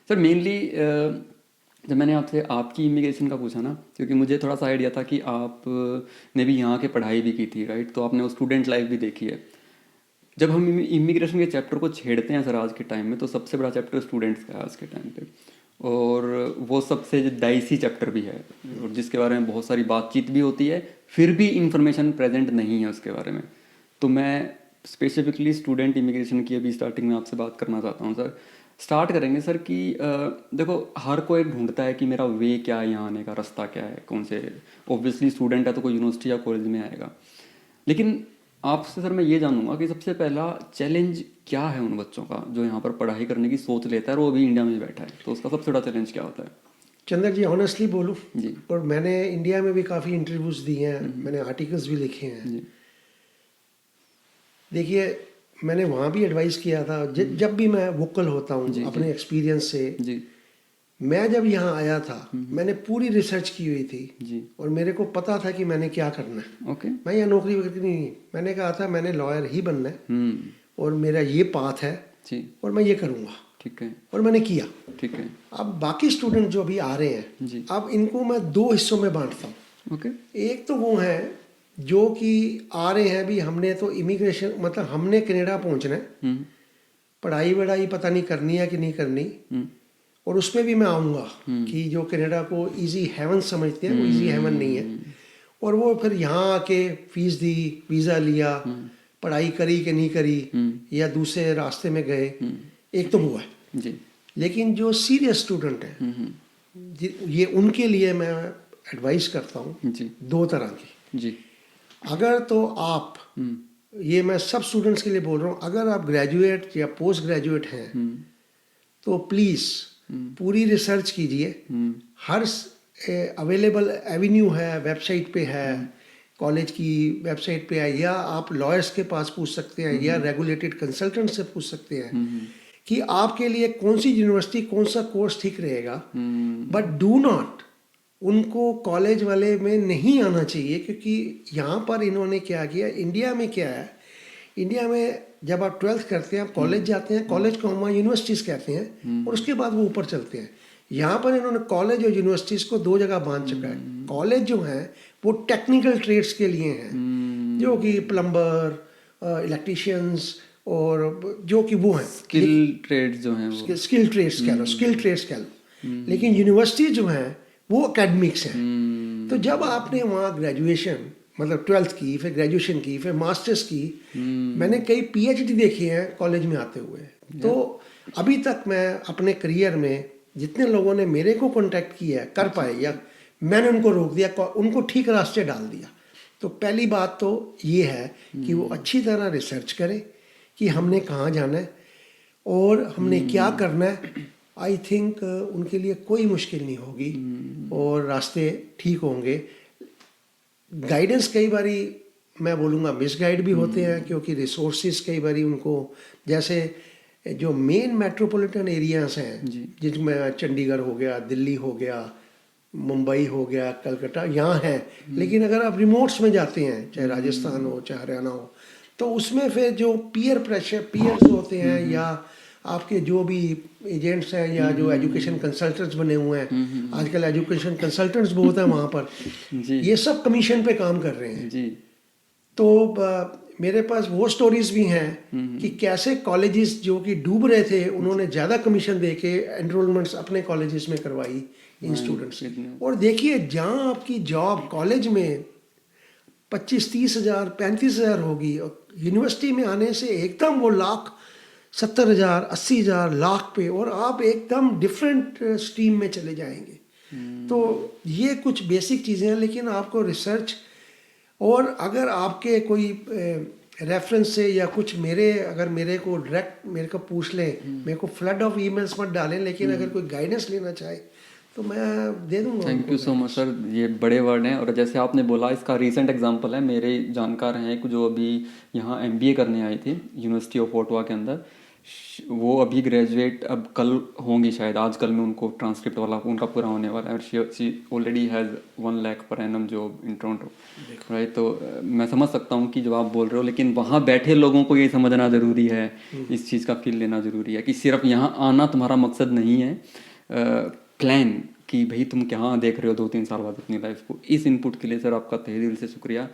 Sir mainly जब मैंने आपसे आपकी इमिग्रेशन का पूछा ना, क्योंकि मुझे थोड़ा सा आइडिया था कि आप ने भी यहाँ के पढ़ाई भी की थी, राइट? तो आपने वो स्टूडेंट लाइफ भी देखी है। जब हम इमिग्रेशन के चैप्टर को छेड़ते हैं सर आज के टाइम में, तो सबसे बड़ा चैप्टर स्टूडेंट्स का है आज के टाइम पे, और वो सबसे डाइसी चैप्टर भी है, और जिसके बारे में बहुत सारी बातचीत भी होती है, फिर भी इंफॉर्मेशन प्रेजेंट नहीं है उसके बारे में। तो मैं स्पेसिफिकली स्टूडेंट इमिग्रेशन की अभी स्टार्टिंग में आपसे बात करना चाहता हूँ सर। स्टार्ट करेंगे सर कि देखो, हर कोई ढूंढता है कि मेरा वे क्या है, यहाँ आने का रास्ता क्या है, कौन से, ऑब्वियसली स्टूडेंट है तो कोई यूनिवर्सिटी या कॉलेज में आएगा। लेकिन आपसे सर मैं ये जानूंगा कि सबसे पहला चैलेंज क्या है उन बच्चों का जो यहाँ पर पढ़ाई करने की सोच लेता है और वो अभी इंडिया में बैठा है, तो उसका सबसे बड़ा चैलेंज क्या होता है? चंदर जी, ऑनेस्टली बोलूं, जी और मैंने इंडिया में भी काफ़ी इंटरव्यूज़ दिए हैं, मैंने आर्टिकल्स भी लिखे हैं। जी देखिए, मैंने वहाँ भी एडवाइस किया था, जब भी मैं वोकल होता हूँ जी अपने एक्सपीरियंस से। जी मैं जब यहाँ आया था, मैंने पूरी रिसर्च की हुई थी, जी और मेरे को पता था कि मैंने क्या करना है। ओके। मैं यहाँ नौकरी वगैरह नहीं, मैंने कहा था मैंने लॉयर ही बनना है, और मेरा ये पाथ है, जी और मैं ये करूँगा, ठीक है और मैंने किया। ठीक है अब बाकी स्टूडेंट जो अभी आ रहे हैं, जी अब इनको मैं दो हिस्सों में बांटता हूँ। ओके एक तो वो हैं जो कि आ रहे हैं, भी हमने तो इमिग्रेशन, मतलब हमने कनाडा पहुंचना है, पढ़ाई वढ़ाई पता नहीं करनी है कि नहीं करनी, और उसमें भी मैं आऊँगा कि जो कनाडा को इजी हेवन समझते हैं, वो इजी हेवन नहीं है। और वो फिर यहाँ आके फीस दी, वीज़ा लिया, पढ़ाई करी कि नहीं करी, या दूसरे रास्ते में गए, एक तो वो है। जी लेकिन जो सीरियस स्टूडेंट हैं, ये उनके लिए मैं एडवाइस करता हूँ जी दो तरह की। जी अगर तो आप, ये मैं सब स्टूडेंट्स के लिए बोल रहा हूँ, अगर आप ग्रेजुएट या पोस्ट ग्रेजुएट हैं, तो प्लीज़ पूरी रिसर्च कीजिए। हर अवेलेबल एवेन्यू है, वेबसाइट पे है, कॉलेज की वेबसाइट पे है, या आप लॉयर्स के पास पूछ सकते हैं, या रेगुलेटेड कंसल्टेंट से पूछ सकते हैं कि आपके लिए कौन सी यूनिवर्सिटी, कौन सा कोर्स ठीक रहेगा। बट डू नॉट, उनको कॉलेज वाले में नहीं आना चाहिए, क्योंकि यहाँ पर इन्होंने क्या किया, इंडिया में क्या है, इंडिया में जब आप 12th करते हैं, आप कॉलेज जाते हैं, कॉलेज को हम यूनिवर्सिटीज़ कहते हैं, और उसके बाद वो ऊपर चलते हैं। यहाँ पर इन्होंने कॉलेज और यूनिवर्सिटीज़ को दो जगह बांध चुका है। कॉलेज जो हैं वो टेक्निकल ट्रेड्स के लिए हैं, जो कि प्लम्बर, इलेक्ट्रीशियंस, और जो कि वो हैं स्किल ट्रेड्स जो हैं वो स्किल ट्रेड्स कह लो, स्किल ट्रेड्स कह लो। लेकिन यूनिवर्सिटी जो हैं वो एकेडमिक्स हैं। तो जब आपने वहाँ ग्रेजुएशन, मतलब 12th की, फिर ग्रेजुएशन की, फिर मास्टर्स की, मैंने कई पीएचडी देखे हैं कॉलेज में आते हुए। तो अभी तक मैं अपने करियर में जितने लोगों ने मेरे को कांटेक्ट किया कर पाए, या मैंने उनको रोक दिया, उनको ठीक रास्ते डाल दिया। तो पहली बात तो ये है कि वो अच्छी तरह रिसर्च करें कि हमने कहाँ जाना है और हमने क्या करना है। आई थिंक उनके लिए कोई मुश्किल नहीं होगी, और रास्ते ठीक होंगे। गाइडेंस कई बारी मैं बोलूँगा मिसगाइड भी होते हैं, क्योंकि रिसोर्सेज कई बारी उनको, जैसे जो मेन मेट्रोपॉलिटन एरियाज हैं, जिसमें चंडीगढ़ हो गया, दिल्ली हो गया, मुंबई हो गया, कलकत्ता, यहाँ है। लेकिन अगर आप रिमोट्स में जाते हैं, चाहे राजस्थान हो, चाहे हरियाणा हो, तो उसमें फिर जो पीयर प्रेशर, पीयर्स होते हैं, या आपके जो भी एजेंट्स हैं, या जो एजुकेशन कंसल्टेंट्स बने हुए हैं, आजकल एजुकेशन कंसल्टेंट्स बहुत हैं वहाँ पर, ये सब कमीशन पे काम कर रहे हैं। जी तो मेरे पास वो स्टोरीज भी हैं कि कैसे कॉलेजेस जो कि डूब रहे थे, उन्होंने ज़्यादा कमीशन दे के एनरोलमेंट्स अपने कॉलेजेस में करवाई इन स्टूडेंट्स। और देखिए, जहाँ आपकी जॉब कॉलेज में 25-30 हज़ार 35 हज़ार होगी, और यूनिवर्सिटी में आने से एकदम वो लाख 70 हज़ार 80 हज़ार लाख पे, और आप एकदम डिफरेंट स्ट्रीम में चले जाएंगे। तो ये कुछ बेसिक चीज़ें हैं, लेकिन आपको रिसर्च, और अगर आपके कोई रेफरेंस से या कुछ, अगर मेरे को डायरेक्ट मेरे को पूछ लें, मेरे को फ्लड ऑफ ईमेल्स मत डालें, लेकिन अगर कोई गाइडेंस लेना चाहे तो मैं दे दूंगा। Thank you so much sir, ये बड़े वर्ड हैं। और जैसे आपने बोला, इसका रीसेंट एग्जांपल है, मेरे जानकार हैं एक जो अभी यहाँ एमबीए करने आए थे यूनिवर्सिटी ऑफ ओटावा के अंदर। वो अभी ग्रेजुएट अब कल होंगी शायद, आज कल में उनको ट्रांसक्रिप्ट वाला उनका पूरा होने वाला है। She already has 1 lakh per annum job in Toronto, right. तो मैं समझ सकता हूँ कि जो आप बोल रहे हो, लेकिन वहाँ बैठे लोगों को ये समझना ज़रूरी है, इस चीज़ का फील लेना ज़रूरी है कि सिर्फ यहाँ आना तुम्हारा मकसद नहीं है। प्लान कि भाई तुम क्या देख रहे हो 2-3 साल बाद अपनी लाइफ को। इस इनपुट के लिए सर आपका तहे दिल से शुक्रिया।